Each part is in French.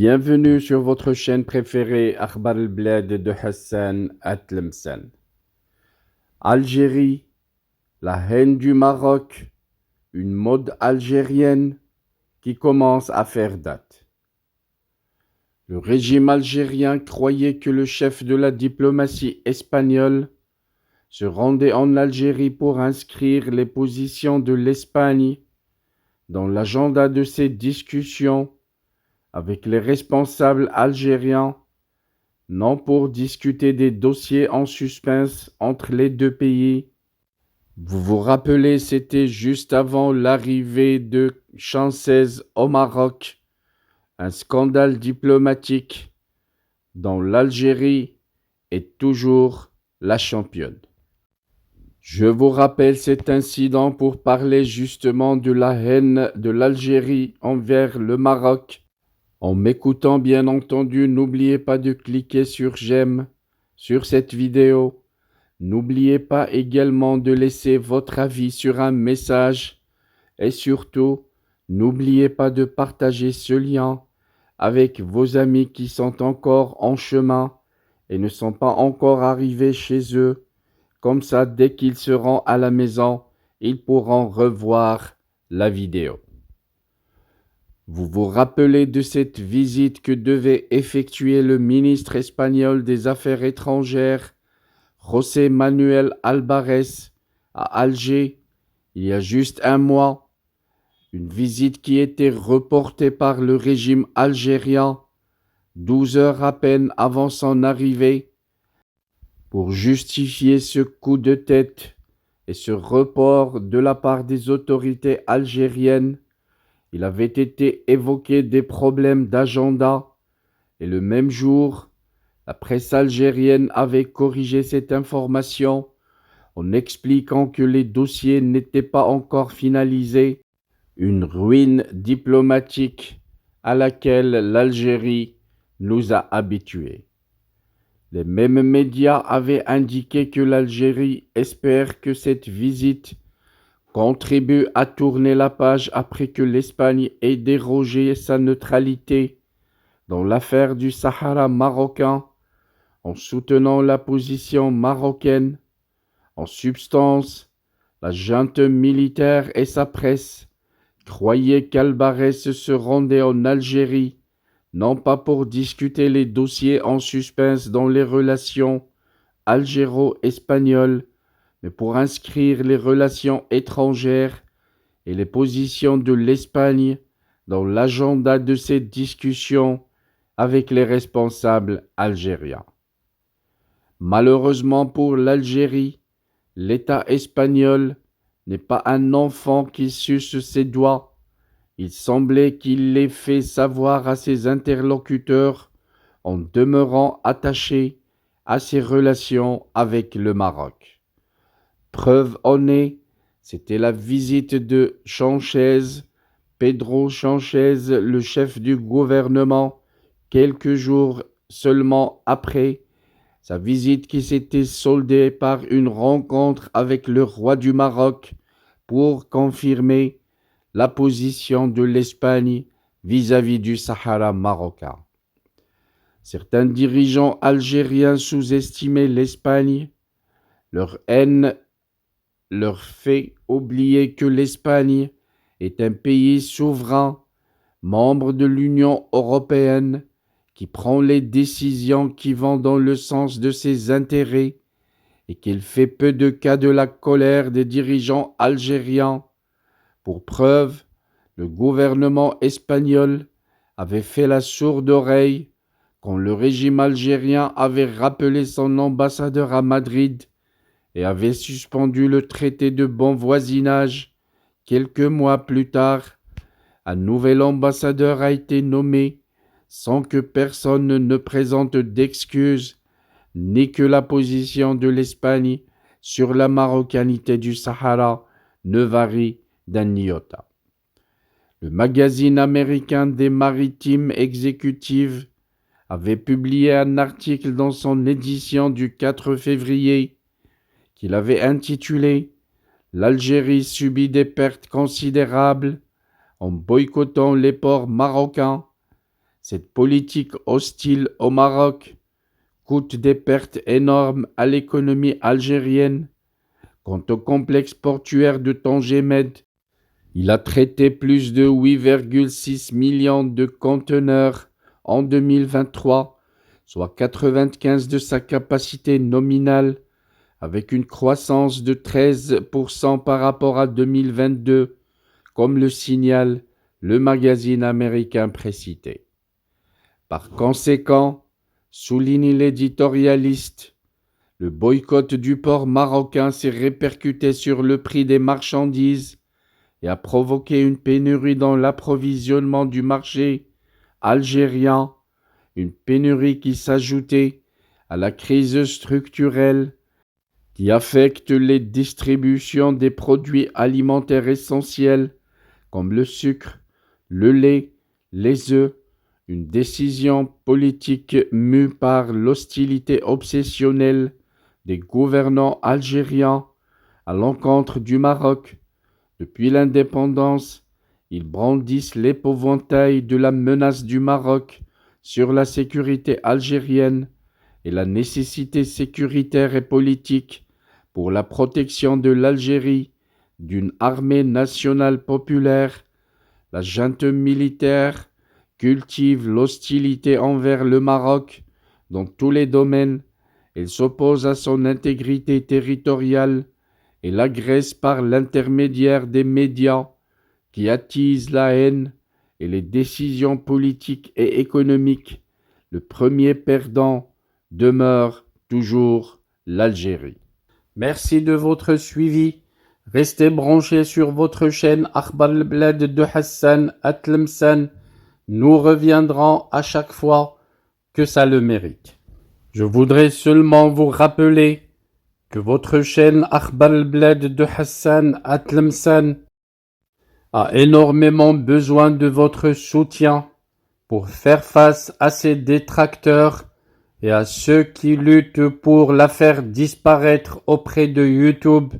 Bienvenue sur votre chaîne préférée Akhbar al-Bled de Hassan Atlemsen. Algérie, la haine du Maroc, une mode algérienne qui commence à faire date. Le régime algérien croyait que le chef de la diplomatie espagnole se rendait en Algérie pour inscrire les positions de l'Espagne dans l'agenda de ses discussions avec les responsables algériens, non pour discuter des dossiers en suspens entre les deux pays. Vous vous rappelez, c'était juste avant l'arrivée de Chancez au Maroc, un scandale diplomatique dont l'Algérie est toujours la championne. Je vous rappelle cet incident pour parler justement de la haine de l'Algérie envers le Maroc. En m'écoutant, bien entendu, n'oubliez pas de cliquer sur j'aime sur cette vidéo. N'oubliez pas également de laisser votre avis sur un message. Et surtout, n'oubliez pas de partager ce lien avec vos amis qui sont encore en chemin et ne sont pas encore arrivés chez eux. Comme ça, dès qu'ils seront à la maison, ils pourront revoir la vidéo. Vous vous rappelez de cette visite que devait effectuer le ministre espagnol des Affaires étrangères, José Manuel Albares, à Alger, il y a juste un mois. Une visite qui était reportée par le régime algérien 12 heures à peine avant son arrivée. Pour justifier ce coup de tête et ce report de la part des autorités algériennes, il avait été évoqué des problèmes d'agenda et le même jour, la presse algérienne avait corrigé cette information en expliquant que les dossiers n'étaient pas encore finalisés, une ruine diplomatique à laquelle l'Algérie nous a habitués. Les mêmes médias avaient indiqué que l'Algérie espère que cette visite contribue à tourner la page après que l'Espagne ait dérogé sa neutralité dans l'affaire du Sahara marocain en soutenant la position marocaine. En substance, la junte militaire et sa presse croyaient qu'Albares se rendait en Algérie, non pas pour discuter les dossiers en suspens dans les relations algéro-espagnoles, mais pour inscrire les relations étrangères et les positions de l'Espagne dans l'agenda de ces discussions avec les responsables algériens. Malheureusement pour l'Algérie, l'État espagnol n'est pas un enfant qui suce ses doigts. Il semblait qu'il l'ait fait savoir à ses interlocuteurs en demeurant attaché à ses relations avec le Maroc. Preuve en est, c'était la visite de Sánchez, Pedro Sánchez, le chef du gouvernement, quelques jours seulement après sa visite qui s'était soldée par une rencontre avec le roi du Maroc pour confirmer la position de l'Espagne vis-à-vis du Sahara marocain. Certains dirigeants algériens sous-estimaient l'Espagne. Leur haine leur fait oublier que l'Espagne est un pays souverain, membre de l'Union européenne, qui prend les décisions qui vont dans le sens de ses intérêts et qu'il fait peu de cas de la colère des dirigeants algériens. Pour preuve, le gouvernement espagnol avait fait la sourde oreille quand le régime algérien avait rappelé son ambassadeur à Madrid et avait suspendu le traité de bon voisinage. Quelques mois plus tard, un nouvel ambassadeur a été nommé sans que personne ne présente d'excuses, ni que la position de l'Espagne sur la marocanité du Sahara ne varie d'un iota. Le magazine américain des Maritimes Exécutives avait publié un article dans son édition du 4 février qu'il avait intitulé « L'Algérie subit des pertes considérables en boycottant les ports marocains ». Cette politique hostile au Maroc coûte des pertes énormes à l'économie algérienne. Quant au complexe portuaire de Tanger Med, il a traité plus de 8,6 millions de conteneurs en 2023, soit 95% de sa capacité nominale, avec une croissance de 13% par rapport à 2022, comme le signale le magazine américain précité. Par conséquent, souligne l'éditorialiste, le boycott du port marocain s'est répercuté sur le prix des marchandises et a provoqué une pénurie dans l'approvisionnement du marché algérien, une pénurie qui s'ajoutait à la crise structurelle qui affecte les distributions des produits alimentaires essentiels comme le sucre, le lait, les œufs, une décision politique mue par l'hostilité obsessionnelle des gouvernants algériens à l'encontre du Maroc. Depuis l'indépendance, ils brandissent l'épouvantail de la menace du Maroc sur la sécurité algérienne et la nécessité sécuritaire et politique pour la protection de l'Algérie d'une armée nationale populaire. La junte militaire cultive l'hostilité envers le Maroc dans tous les domaines. Elle s'oppose à son intégrité territoriale et l'agresse par l'intermédiaire des médias qui attisent la haine et les décisions politiques et économiques. Le premier perdant demeure toujours l'Algérie. Merci de votre suivi. Restez branchés sur votre chaîne Akhbar al-Blad de Hassan Atlemsan. Nous reviendrons à chaque fois que ça le mérite. Je voudrais seulement vous rappeler que votre chaîne Akhbar al-Blad de Hassan Atlemsan a énormément besoin de votre soutien pour faire face à ses détracteurs et à ceux qui luttent pour la faire disparaître auprès de YouTube.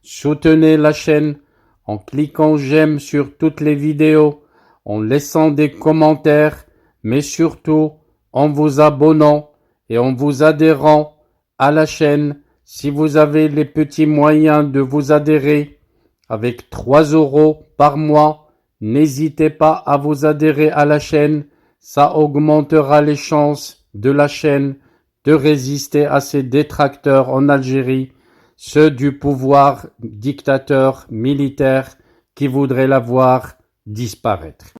Soutenez la chaîne en cliquant j'aime sur toutes les vidéos, en laissant des commentaires, mais surtout en vous abonnant et en vous adhérant à la chaîne. Si vous avez les petits moyens de vous adhérer avec 3 € par mois, n'hésitez pas à vous adhérer à la chaîne. Ça augmentera les chances de la chaîne de résister à ces détracteurs en Algérie, ceux du pouvoir dictateur militaire qui voudraient la voir disparaître.